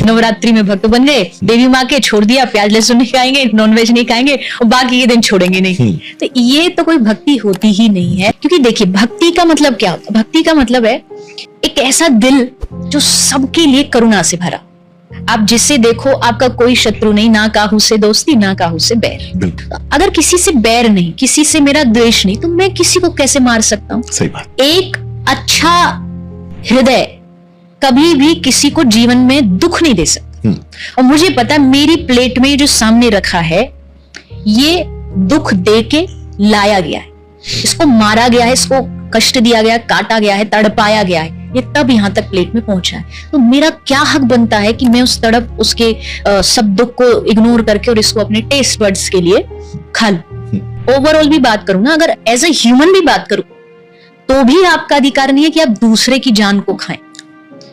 नवरात्रि में भक्त बन गए, देवी माँ के, छोड़ दिया, प्याज लहसुन नहीं खाएंगे, नॉनवेज नहीं खाएंगे और बाकी के दिन छोड़ेंगे नहीं। तो ये तो कोई भक्ति होती ही नहीं है। क्योंकि देखिए भक्ति का मतलब क्या होता है? भक्ति का मतलब है एक ऐसा दिल जो सबके लिए करुणा से भरा। आप जिससे देखो आपका कोई शत्रु नहीं, ना काहू से दोस्ती ना काहू से बैर। अगर किसी से बैर नहीं, किसी से मेरा द्वेष नहीं, तो मैं किसी को कैसे मार सकता हूँ? सही बात। एक अच्छा हृदय कभी भी किसी को जीवन में दुख नहीं दे सकता। और मुझे पता है मेरी प्लेट में जो सामने रखा है ये दुख दे के लाया गया है, इसको मारा गया है, इसको कष्ट दिया गया, काटा गया है, तड़पाया गया है, ये तब यहाँ तक प्लेट में पहुंचा है। तो मेरा क्या हक बनता है कि मैं उस तड़प, उसके सब दुख को इग्नोर करके और इसको अपने टेस्ट बड्स के लिए खा लूं। ओवरऑल भी बात करूं ना, अगर एज ए ह्यूमन भी बात करूं तो भी आपका अधिकार नहीं है कि आप दूसरे की जान को खाएं,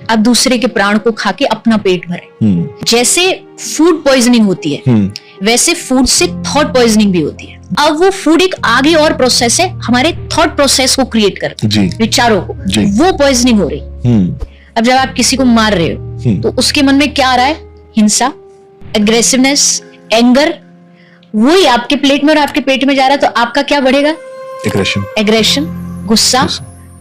आप दूसरे के प्राण को खा के अपना पेट भरें। जैसे फूड पॉइजनिंग होती है वैसे फूड से थॉट पॉइजनिंग भी होती है। अब वो फूड एक आगे और प्रोसेस है, हमारे थॉट प्रोसेस को क्रिएट कर, विचारों को, वो पॉइजनिंग हो रही। अब जब आप किसी को मार रहे हो तो उसके मन में क्या आ रहा है? हिंसा, एग्रेसिवनेस, एंगर, वही आपके प्लेट में और आपके पेट में जा रहा है। तो आपका क्या बढ़ेगा? एग्रेशन, गुस्सा,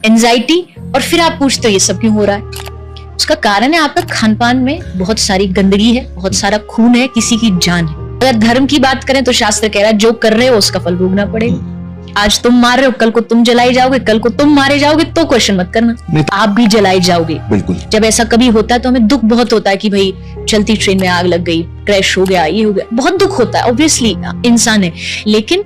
एंजाइटी। और फिर आप पूछते हो ये सब क्यों हो रहा है? उसका कारण है आपका खान पान में बहुत सारी गंदगी है, बहुत सारा खून है, किसी की जान है। अगर धर्म की बात करें तो शास्त्र कह रहा है जो कर रहे हो उसका फल भोगना पड़ेगा। आज तुम मार रहे हो, कल को तुम जलाई जाओगे, कल को तुम मारे जाओगे तो क्वेश्चन मत करना, आप भी जलाई जाओगे। बिल्कुल। जब ऐसा कभी होता है तो हमें दुख बहुत होता है कि भाई चलती ट्रेन में आग लग गई, क्रैश हो गया, ये हो गया, बहुत दुख होता है, ऑब्वियसली इंसान है। लेकिन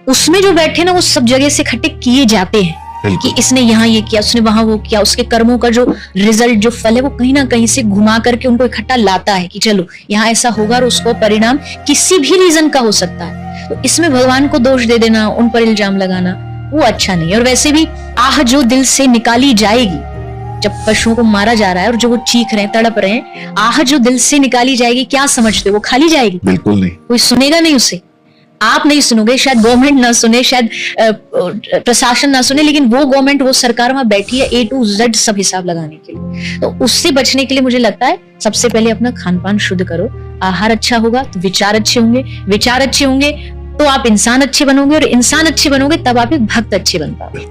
उसमें जो बैठे ना वो सब जगह से इकट्ठे किए जाते हैं कि इसने यहाँ ये किया, उसने वहां वो किया, उसके कर्मों का जो रिजल्ट, जो फल है वो कहीं ना कहीं से घुमा करके उनको इकट्ठा लाता है कि चलो यहाँ ऐसा होगा और उसको परिणाम किसी भी रीजन का हो सकता है। तो इसमें भगवान को दोष दे देना, उन पर इल्जाम लगाना, वो अच्छा नहीं है। और वैसे भी आह जो दिल से निकाली जाएगी, जब पशुओं को मारा जा रहा है और जो वो चीख रहे हैं, तड़प रहे हैं, आह जो दिल से निकाली जाएगी, क्या समझते हो वो खाली जाएगी? बिल्कुल नहीं, कोई सुनेगा नहीं उसे, आप नहीं सुनोगे, शायद गवर्नमेंट ना सुने, शायद प्रशासन ना सुने, लेकिन वो गवर्नमेंट, वो सरकार वहां बैठी है A to Z सब हिसाब लगाने के लिए। तो उससे बचने के लिए मुझे लगता है सबसे पहले अपना खान पान शुद्ध करो। आहार अच्छा होगा तो विचार अच्छे होंगे, विचार अच्छे होंगे तो आप इंसान अच्छे बनोगे, और इंसान अच्छे बनोगे तब आप एक भक्त अच्छे बन पाओगे।